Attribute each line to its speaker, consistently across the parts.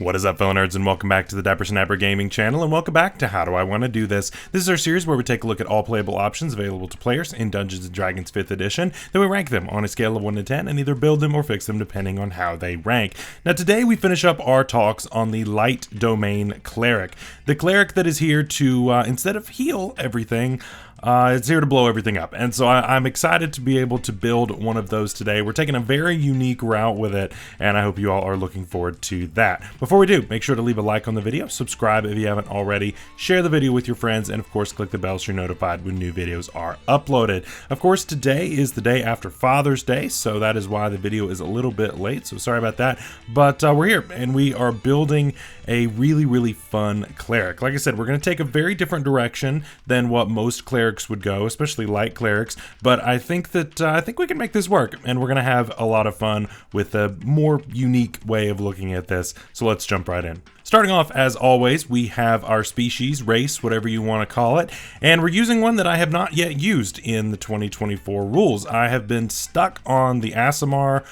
Speaker 1: What is up, fellow nerds, and welcome back to the Dapper Snapper Gaming channel, and welcome back to How Do I Want to Do This? This is our series where we take a look at all playable options available to players in Dungeons & Dragons 5th edition, then we rank them on a scale of 1 to 10, and either build them or fix them depending on how they rank. Now today we finish up our talks on the Light Domain Cleric. The Cleric that is here to, instead of heal everything, it's here to blow everything up, and so I'm excited to be able to build one of those today. We're taking a very unique route with it, and I hope you all are looking forward to that. Before we do, make sure to leave a like on the video, subscribe if you haven't already, share the video with your friends, and of course click the bell so you're notified when new videos are uploaded. Of course, today is the day after Father's Day, so that is why the video is a little bit late, so sorry about that, but we're here, and we are building a really fun cleric. Like I said, we're going to take a very different direction than what most clerics would go, especially light clerics, but I think that I think we can make this work, and we're gonna have a lot of fun with a more unique way of looking at this. So let's jump right in. Starting off, as always, we have our species, race, whatever you want to call it, and we're using one that I have not yet used in the 2024 rules. I have been stuck on the Aasimar,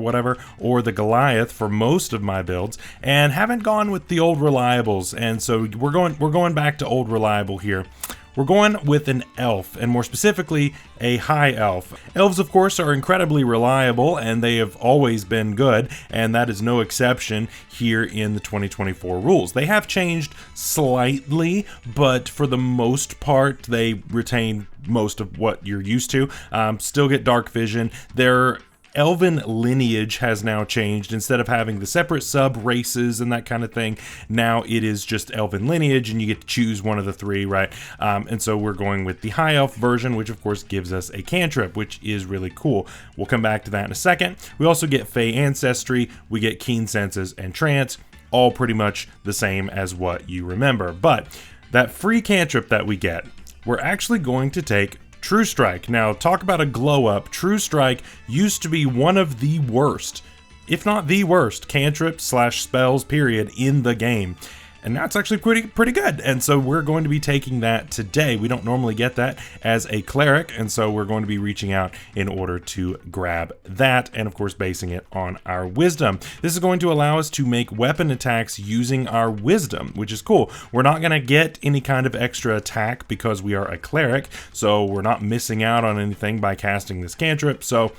Speaker 1: whatever, or the Goliath for most of my builds, and haven't gone with the old reliables, and so we're going back to old reliable here. We're going with an elf, and more specifically, a high elf. Elves, of course, are incredibly reliable, and they have always been good, and that is no exception here in the 2024 rules. They have changed slightly, but for the most part, they retain most of what you're used to. Still get dark vision. Their elven lineage has now changed. Instead of having the separate sub-races and that kind of thing, now it is just elven lineage, and you get to choose one of the three, right? And so we're going with the high elf version, which of course gives us a cantrip, which is really cool. We'll come back to that in a second. We also get Fey Ancestry, we get Keen Senses and Trance, all pretty much the same as what you remember. But that free cantrip that we get, we're actually going to take True Strike. Now, talk about a glow up. True Strike used to be one of the worst, if not the worst, cantrip/spells period in the game. And now it's actually pretty good. And so we're going to be taking that today. We don't normally get that as a cleric, and so we're going to be reaching out in order to grab that, and of course basing it on our wisdom. This is going to allow us to make weapon attacks using our wisdom, which is cool. We're not going to get any kind of extra attack because we are a cleric, so we're not missing out on anything by casting this cantrip, so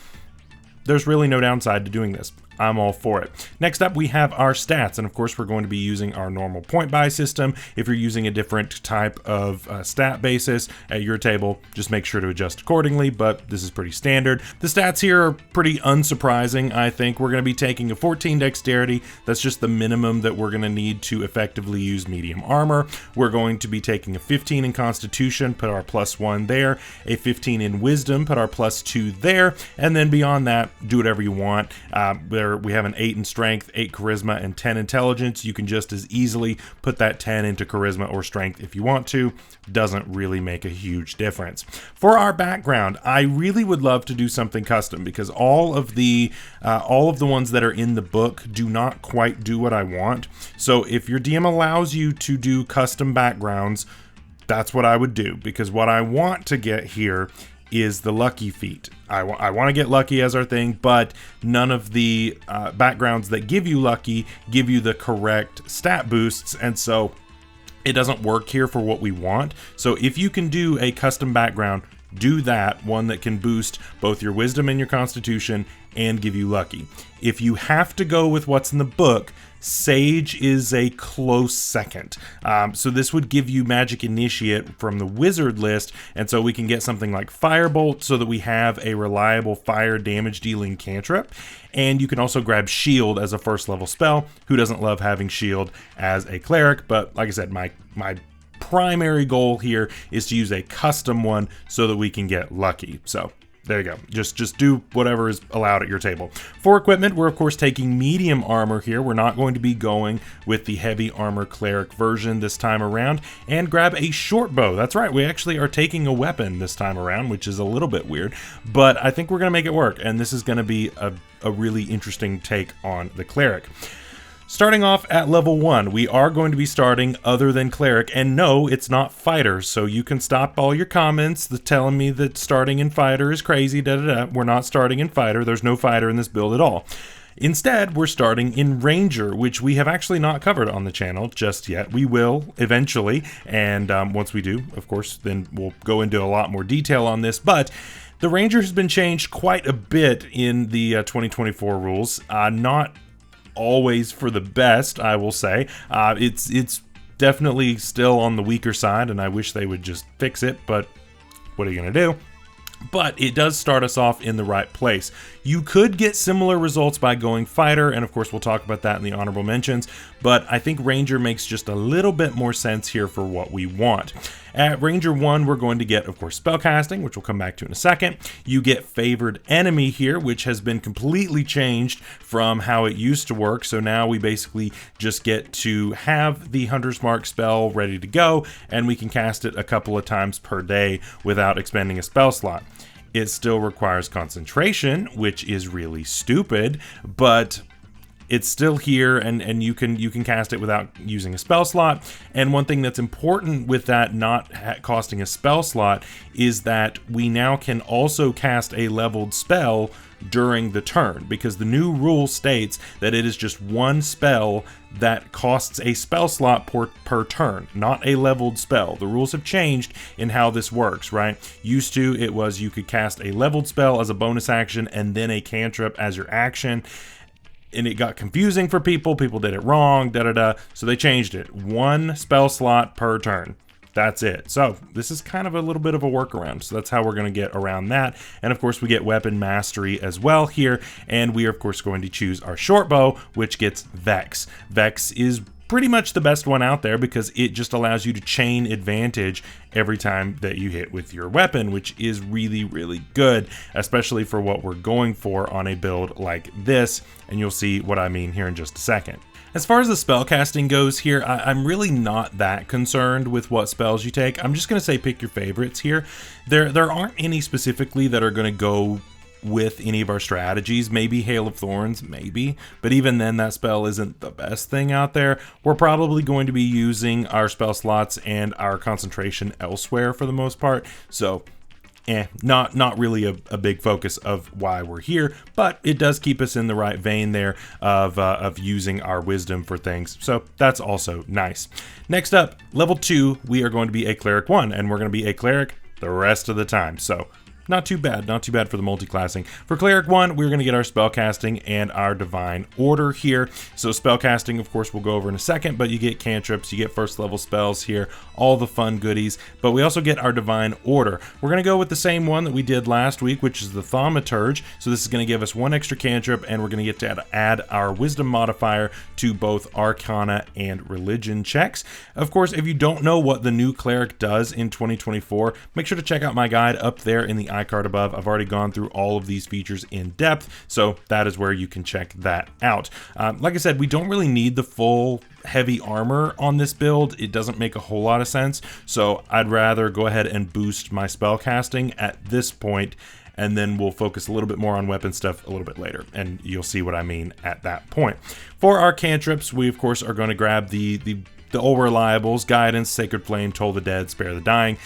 Speaker 1: there's really no downside to doing this. I'm all for it. Next up, we have our stats, and of course we're going to be using our normal point buy system. If you're using a different type of stat basis at your table, just make sure to adjust accordingly, but this is pretty standard. The stats here are pretty unsurprising, I think. We're going to be taking a 14 dexterity. That's just the minimum that we're going to need to effectively use medium armor. We're going to be taking a 15 in constitution, put our +1 there, a 15 in wisdom, put our +2 there, and then beyond that, do whatever you want. We have an 8 in strength, 8 charisma, and 10 intelligence. You can just as easily put that 10 into charisma or strength if you want to. Doesn't really make a huge difference. For our background, I really would love to do something custom because all of the ones that are in the book do not quite do what I want. So if your DM allows you to do custom backgrounds, that's what I would do, because what I want to get here is the lucky feat. I want to get lucky as our thing, but none of the backgrounds that give you lucky give you the correct stat boosts, and so it doesn't work here for what we want. So if you can do a custom background, do that, one that can boost both your wisdom and your constitution and give you lucky. If you have to go with what's in the book, Sage is a close second. So this would give you Magic Initiate from the wizard list, and so we can get something like Firebolt so that we have a reliable fire damage dealing cantrip. And you can also grab Shield as a first level spell. Who doesn't love having Shield as a cleric? But like I said, my primary goal here is to use a custom one so that we can get lucky. So there you go. Just do whatever is allowed at your table. For equipment, we're of course taking medium armor here. We're not going to be going with the heavy armor cleric version this time around. And grab a short bow. That's right, we actually are taking a weapon this time around, which is a little bit weird, but I think we're going to make it work. And this is going to be a really interesting take on the cleric. Starting off at level 1, we are going to be starting other than cleric, and no, it's not fighter, so you can stop all your comments telling me that starting in fighter is crazy, We're not starting in fighter. There's no fighter in this build at all. Instead, we're starting in Ranger, which we have actually not covered on the channel just yet. We will eventually, and once we do, of course, then we'll go into a lot more detail on this, but the Ranger has been changed quite a bit in the 2024 rules. Not always for the best, I will say. It's definitely still on the weaker side, and I wish they would just fix it, but what are you going to do? But it does start us off in the right place. You could get similar results by going Fighter, and of course we'll talk about that in the honorable mentions, but I think Ranger makes just a little bit more sense here for what we want. At Ranger 1, we're going to get, of course, Spellcasting, which we'll come back to in a second. You get Favored Enemy here, which has been completely changed from how it used to work, so now we basically just get to have the Hunter's Mark spell ready to go, and we can cast it a couple of times per day without expending a spell slot. It still requires concentration, which is really stupid, but it's still here, and you can cast it without using a spell slot. And one thing that's important with that not costing a spell slot is that we now can also cast a leveled spell during the turn, because the new rule states that it is just one spell that costs a spell slot per turn, not a leveled spell. The rules have changed in how this works, right? Used to, it was you could cast a leveled spell as a bonus action and then a cantrip as your action, and it got confusing for people. People did it wrong, so they changed it. One spell slot per turn. That's it. So this is kind of a little bit of a workaround. So that's how we're going to get around that. And of course we get Weapon Mastery as well here. And we are of course going to choose our short bow, which gets Vex. Vex is pretty much the best one out there because it just allows you to chain advantage every time that you hit with your weapon, which is really, really good, especially for what we're going for on a build like this. And you'll see what I mean here in just a second. As far as the spellcasting goes here, I'm really not that concerned with what spells you take. I'm just going to say pick your favorites here. There aren't any specifically that are going to go with any of our strategies. Maybe Hail of Thorns, maybe, but even then that spell isn't the best thing out there. We're probably going to be using our spell slots and our concentration elsewhere for the most part, so not really a big focus of why we're here, but it does keep us in the right vein there of using our wisdom for things, so that's also nice. Next up, level 2, we are going to be a Cleric 1, and we're going to be a Cleric the rest of the time, so not too bad for the multi-classing. For Cleric 1, we're going to get our Spellcasting and our Divine Order here. So Spellcasting, of course, we'll go over in a second, but you get cantrips, you get first level spells here, all the fun goodies, but we also get our Divine Order. We're going to go with the same one that we did last week, which is the Thaumaturge. So this is going to give us one extra cantrip, and we're going to get to add our Wisdom modifier to both Arcana and Religion checks. Of course, if you don't know what the new Cleric does in 2024, make sure to check out my guide up there in the iCard above. I've already gone through all of these features in depth, so that is where you can check that out. Like I said, we don't really need the full heavy armor on this build. It doesn't make a whole lot of sense, so I'd rather go ahead and boost my spell casting at this point, and then we'll focus a little bit more on weapon stuff a little bit later, and you'll see what I mean at that point. For our cantrips, we of course are going to grab the old reliables: Guidance, Sacred Flame, Toll the Dead, Spare the Dying.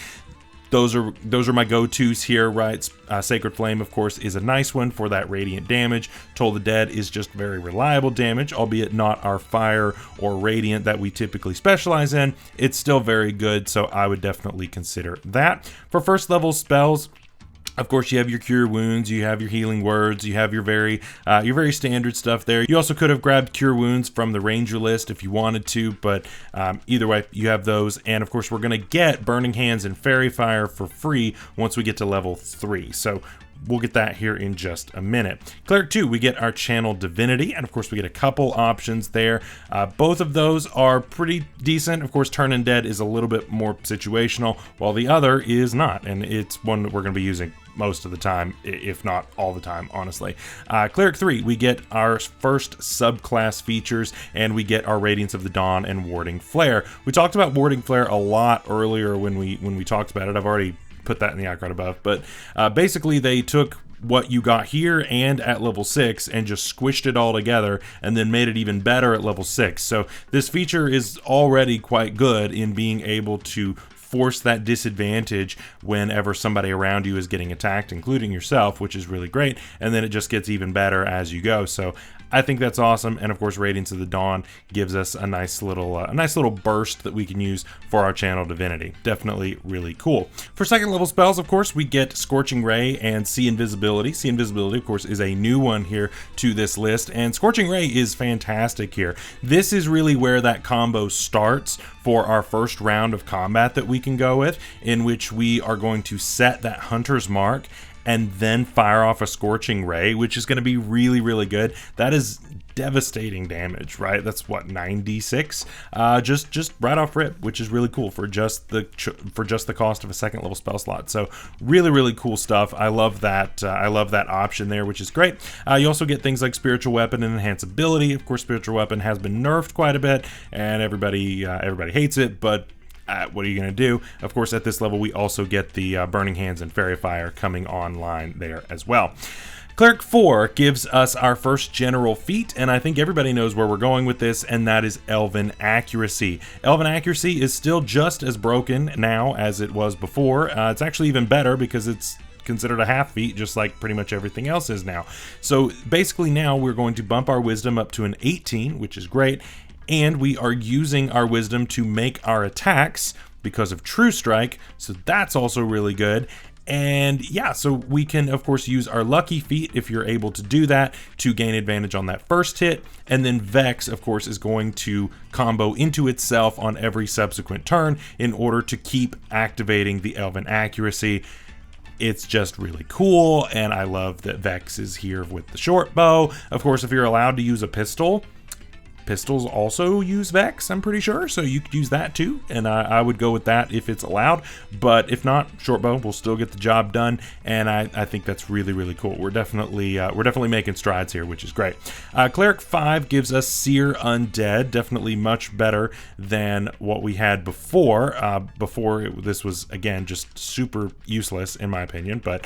Speaker 1: Those are my go-tos here, right? Sacred Flame, of course, is a nice one for that radiant damage. Toll the Dead is just very reliable damage, albeit not our fire or radiant that we typically specialize in. It's still very good, so I would definitely consider that. For first level spells, of course, you have your Cure Wounds, you have your Healing Words, you have your very standard stuff there. You also could have grabbed Cure Wounds from the Ranger list if you wanted to, but either way, you have those. And of course, we're going to get Burning Hands and Fairy Fire for free once we get to level 3. So we'll get that here in just a minute. Cleric 2, we get our Channel Divinity, and of course we get a couple options there. Both of those are pretty decent. Of course, Turn Undead is a little bit more situational, while the other is not, and it's one that we're going to be using most of the time, if not all the time, honestly. Cleric 3, we get our first subclass features, and we get our Radiance of the Dawn and Warding Flare. We talked about Warding Flare a lot earlier when we talked about it. I've already put that in the icon above, but basically they took what you got here and at level 6 and just squished it all together and then made it even better at level 6. So this feature is already quite good in being able to force that disadvantage whenever somebody around you is getting attacked, including yourself, which is really great, and then it just gets even better as you go. So I think that's awesome. And of course, Radiance of the Dawn gives us a nice little burst that we can use for our channel divinity. Definitely really cool. For second level spells, of course, we get Scorching Ray and See Invisibility. See Invisibility, of course, is a new one here to this list, and Scorching Ray is fantastic here. This is really where that combo starts for our first round of combat that we can go with, in which we are going to set that Hunter's Mark and then fire off a Scorching Ray, which is going to be really, really good. That is devastating damage, right? That's what, 9d6, just right off rip, which is really cool for just the cost of a second level spell slot. So really, really cool stuff. I love that. I love that option there, which is great. You also get things like Spiritual Weapon and Enhanceability. Of course, Spiritual Weapon has been nerfed quite a bit, and everybody hates it, but what are you going to do? Of course, at this level, we also get the Burning Hands and Fairy Fire coming online there as well. Cleric 4 gives us our first general feat, and I think everybody knows where we're going with this, and that is Elven Accuracy. Elven Accuracy is still just as broken now as it was before. It's actually even better because it's considered a half feat, just like pretty much everything else is now. So basically now we're going to bump our Wisdom up to an 18, which is great, and we are using our Wisdom to make our attacks because of True Strike, so that's also really good. And yeah, so we can of course use our Lucky Feat if you're able to do that to gain advantage on that first hit, and then Vex of course is going to combo into itself on every subsequent turn in order to keep activating the Elven Accuracy. It's just really cool, and I love that Vex is here with the short bow. Of course, if you're allowed to use a pistol, pistols also use Vex, I'm pretty sure, so you could use that too, and I would go with that if it's allowed, but if not, short bow will still get the job done, and I think that's really, really cool. We're definitely making strides here, which is great. Cleric 5 gives us Seer Undead, definitely much better than what we had before. This was, again, just super useless in my opinion, but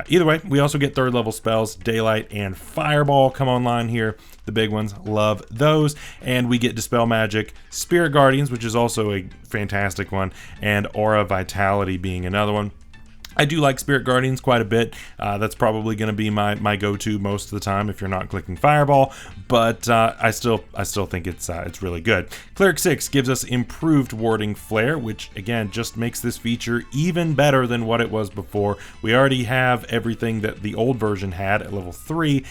Speaker 1: either way, we also get third level spells. Daylight and Fireball come online here, the big ones, love those. And we get Dispel Magic, Spirit Guardians, which is also a fantastic one, and Aura Vitality being another one. I do like Spirit Guardians quite a bit. That's probably going to be my go-to most of the time if you're not clicking Fireball, but I still think it's really good. Cleric 6 gives us Improved Warding Flare, which again just makes this feature even better than what it was before. We already have everything that the old version had at level 3,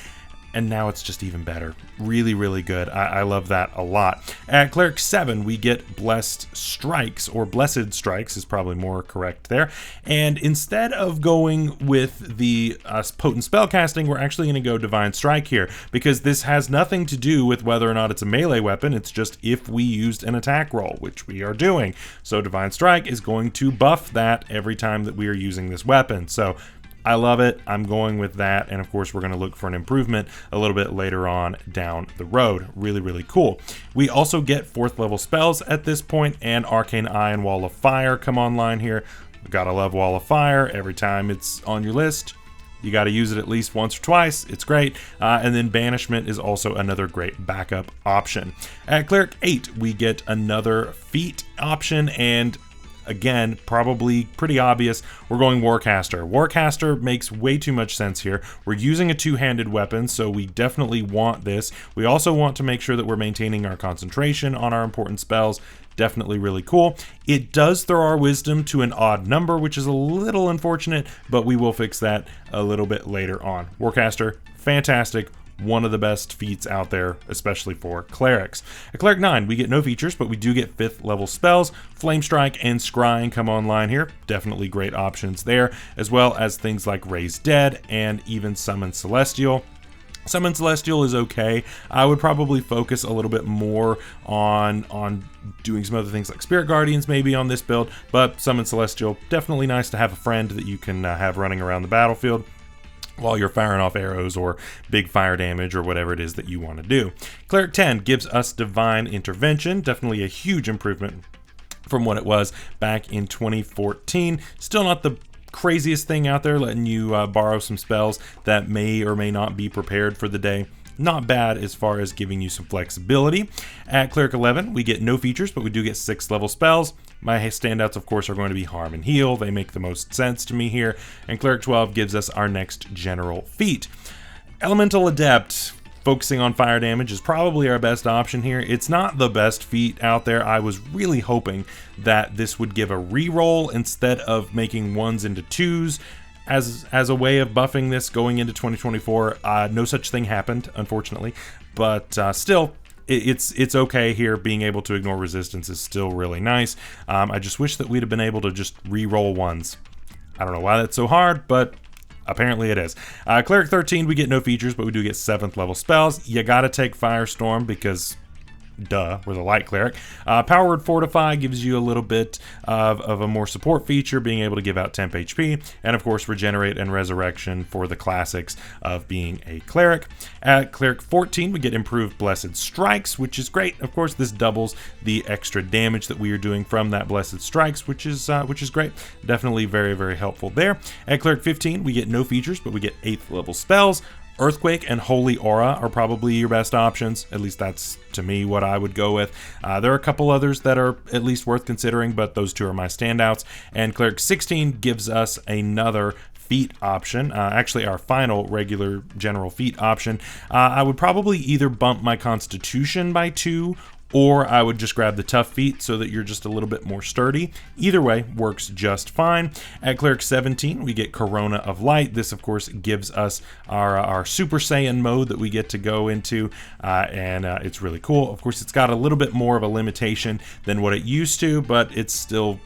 Speaker 1: and now it's just even better. Really, really good. I love that a lot. At Cleric 7, we get Blessed Strikes, or Blessed Strikes is probably more correct there. And instead of going with the potent spellcasting, we're actually going to go Divine Strike here, because this has nothing to do with whether or not it's a melee weapon. It's just if we used an attack roll, which we are doing. So Divine Strike is going to buff that every time that we are using this weapon. So I love it. I'm going with that. And of course, we're going to look for an improvement a little bit later on down the road. Really, really cool. We also get 4th level spells at this point, and Arcane Eye and Wall of Fire come online here. Gotta love Wall of Fire. Every time it's on your list, you got to use it at least once or twice. It's great. And then Banishment is also another great backup option. At Cleric 8, we get another feat option, and again, probably pretty obvious, we're going Warcaster. Warcaster makes way too much sense here. We're using a two-handed weapon, so we definitely want this. We also want to make sure that we're maintaining our concentration on our important spells. Definitely really cool. It does throw our wisdom to an odd number, which is a little unfortunate, but we will fix that a little bit later on. Warcaster, fantastic. One of the best feats out there, especially for clerics. At Cleric 9, we get no features, but we do get 5th level spells. Flame Strike and Scrying come online here. Definitely great options there, as well as things like Raise Dead and even Summon Celestial. Summon Celestial is okay. I would probably focus a little bit more on doing some other things like Spirit Guardians maybe on this build, but Summon Celestial, definitely nice to have a friend that you can have running around the battlefield while you're firing off arrows or big fire damage or whatever it is that you want to do. Cleric 10 gives us Divine Intervention, definitely a huge improvement from what it was back in 2014. Still not the craziest thing out there, letting you borrow some spells that may or may not be prepared for the day. Not bad as far as giving you some flexibility. At Cleric 11, we get no features, but we do get 6th level spells. My standouts, of course, are going to be Harm and Heal. They make the most sense to me here. And Cleric 12 gives us our next general feat. Elemental Adept, Focusing on fire damage is probably our best option here. It's not the best feat out there. I was really hoping that this would give a reroll instead of making 1s into 2s as a way of buffing this going into 2024. No such thing happened, unfortunately, but still, it's okay here. Being able to ignore resistance is still really nice. I just wish that we'd have been able to just re-roll 1s. I don't know why that's so hard, but apparently it is. Cleric 13, we get no features, but we do get 7th level spells. You gotta take Firestorm because duh, we're the Light Cleric. Power Word Fortify gives you a little bit of a more support feature, being able to give out temp HP, and of course Regenerate and Resurrection for the classics of being a Cleric. At Cleric 14, we get improved Blessed Strikes, which is great. Of course, this doubles the extra damage that we are doing from that Blessed Strikes, which is great. Definitely very, very helpful there. At Cleric 15, we get no features, but we get 8th level spells. Earthquake and Holy Aura are probably your best options. At least that's, to me, what I would go with. There are a couple others that are at least worth considering, but those two are my standouts. And Cleric 16 gives us another feat option, actually our final regular general feat option. I would probably either bump my Constitution by 2, or I would just grab the tough feat so that you're just a little bit more sturdy. Either way works just fine. At Cleric 17, we get Corona of Light. This, of course, gives us our Super Saiyan mode that we get to go into, and it's really cool. Of course, it's got a little bit more of a limitation than what it used to, but it's still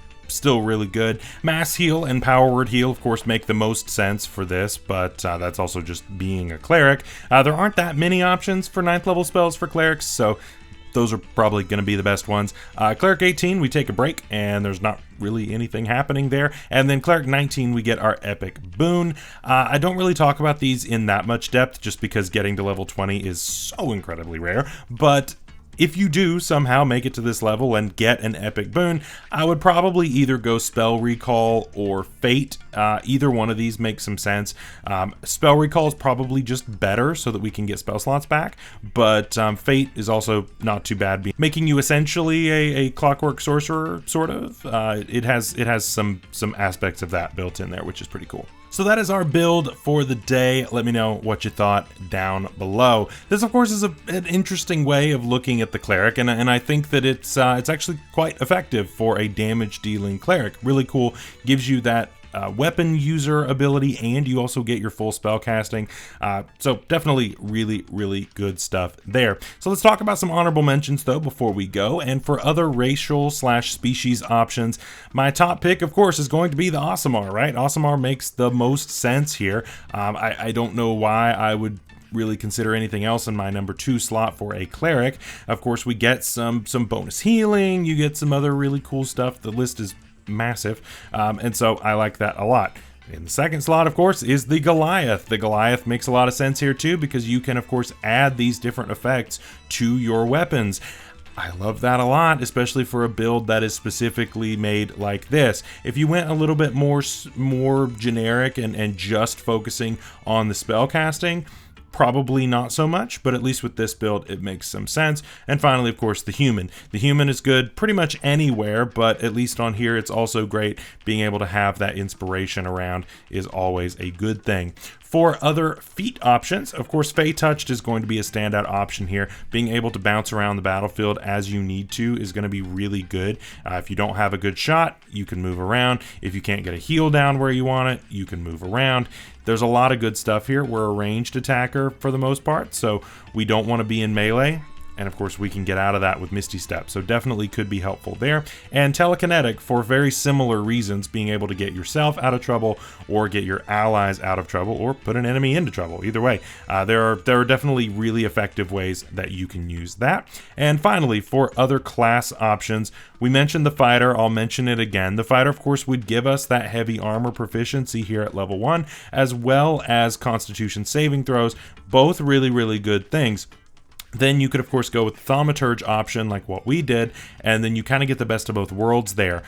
Speaker 1: really good. Mass Heal and Power Word Heal, of course, make the most sense for this, but that's also just being a Cleric. There aren't that many options for 9th level spells for Clerics, so those are probably going to be the best ones. Cleric 18, we take a break, and there's not really anything happening there. And then Cleric 19, we get our Epic Boon. I don't really talk about these in that much depth, just because getting to level 20 is so incredibly rare, but if you do somehow make it to this level and get an epic boon, I would probably either go Spell Recall or Fate. Either one of these makes some sense. Spell Recall is probably just better so that we can get spell slots back, but Fate is also not too bad, making you essentially a Clockwork Sorcerer, sort of. It has some aspects of that built in there, which is pretty cool. So that is our build for the day. Let me know what you thought down below. This, of course, is an interesting way of looking at the Cleric, and I think that it's actually quite effective for a damage-dealing Cleric. Really cool. Gives you that weapon user ability, and you also get your full spell casting. So definitely really good stuff there. So let's talk about some honorable mentions though before we go. And for other racial / species options, my top pick, of course, is going to be the Aasimar, right? Aasimar makes the most sense here. I don't know why I would really consider anything else in my number 2 slot for a Cleric. Of course, we get some bonus healing, you get some other really cool stuff. The list is massive, and so I like that a lot. In the second slot, of course, is the Goliath. The Goliath makes a lot of sense here too, because you can, of course, add these different effects to your weapons. I love that a lot, especially for a build that is specifically made like this. If you went a little bit more generic and just focusing on the spell casting, probably not so much, but at least with this build, it makes some sense. And finally, of course, the Human. The Human is good pretty much anywhere, but at least on here, it's also great. Being able to have that inspiration around is always a good thing. For other feat options, of course, Fey Touched is going to be a standout option here. Being able to bounce around the battlefield as you need to is going to be really good. If you don't have a good shot, you can move around. If you can't get a heal down where you want it, you can move around. There's a lot of good stuff here. We're a ranged attacker for the most part, so we don't want to be in melee. And of course, we can get out of that with Misty Step, so definitely could be helpful there. And Telekinetic, for very similar reasons, being able to get yourself out of trouble or get your allies out of trouble or put an enemy into trouble. Either way, there are definitely really effective ways that you can use that. And finally, for other class options, we mentioned the Fighter. I'll mention it again. The Fighter, of course, would give us that heavy armor proficiency here at level 1, as well as Constitution saving throws. Both really good things. Then you could, of course, go with the Thaumaturge option like what we did, and then you kind of get the best of both worlds there.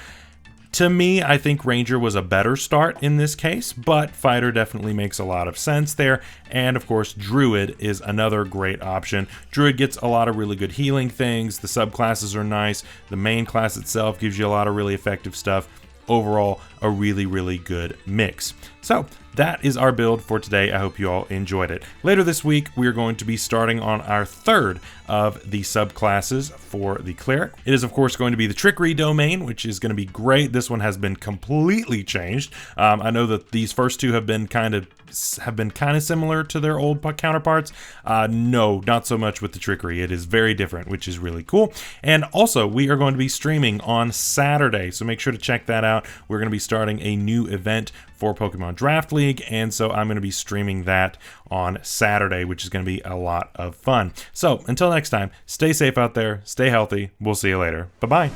Speaker 1: To me, I think Ranger was a better start in this case, but Fighter definitely makes a lot of sense there. And of course, Druid is another great option. Druid gets a lot of really good healing things. The subclasses are nice. The main class itself gives you a lot of really effective stuff. Overall, a really good mix. So that is our build for today. I hope you all enjoyed it. Later this week, we are going to be starting on our third of the subclasses for the Cleric. It is, of course, going to be the Trickery domain, which is going to be great. This one has been completely changed. I know that these first two have been kind of similar to their old counterparts. No, not so much with the Trickery. It is very different, which is really cool. And also, we are going to be streaming on Saturday, so make sure to check that out. We're going to be starting a new event for Pokemon Draft League, and so I'm going to be streaming that on Saturday, which is going to be a lot of fun. So until next time, stay safe out there, stay healthy. We'll see you later. Bye-bye.